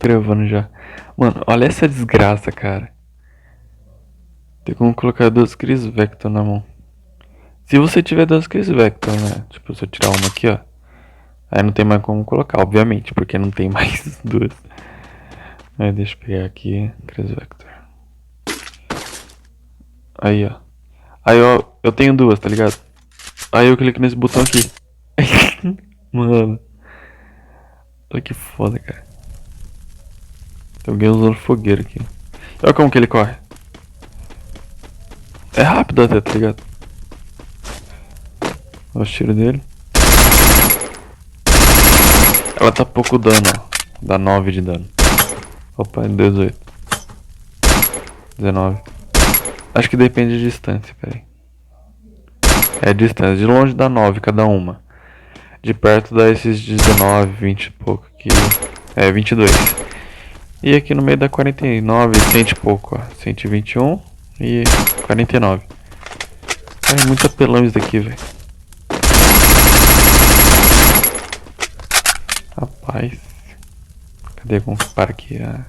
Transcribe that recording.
gravando já. Mano, olha essa desgraça, cara. Tem como colocar duas Chris Vector na mão. Se você tiver duas Chris Vector, né? Tipo, se eu tirar uma aqui, ó. Aí não tem mais como colocar, obviamente, porque não tem mais duas. Aí deixa eu pegar aqui, Chris Vector. Aí, ó. Aí, ó, eu tenho duas, tá ligado? Aí eu clico nesse botão aqui. Mano. Olha que foda, cara. Tem alguém usando fogueira aqui. Olha como que ele corre. É rápido até, tá ligado? Olha o tiro dele. Ela tá pouco dano, ó. Dá 9 de dano. Opa, 18. 19. Acho que depende de distância, peraí. É distância. De longe dá 9 cada uma. De perto dá esses 19, 20 e pouco aqui. É, 22. E aqui no meio dá 49, 100 e pouco, ó. 121 e 49. É muito apelão isso daqui, velho. Rapaz. Cadê como que para aqui? Ah.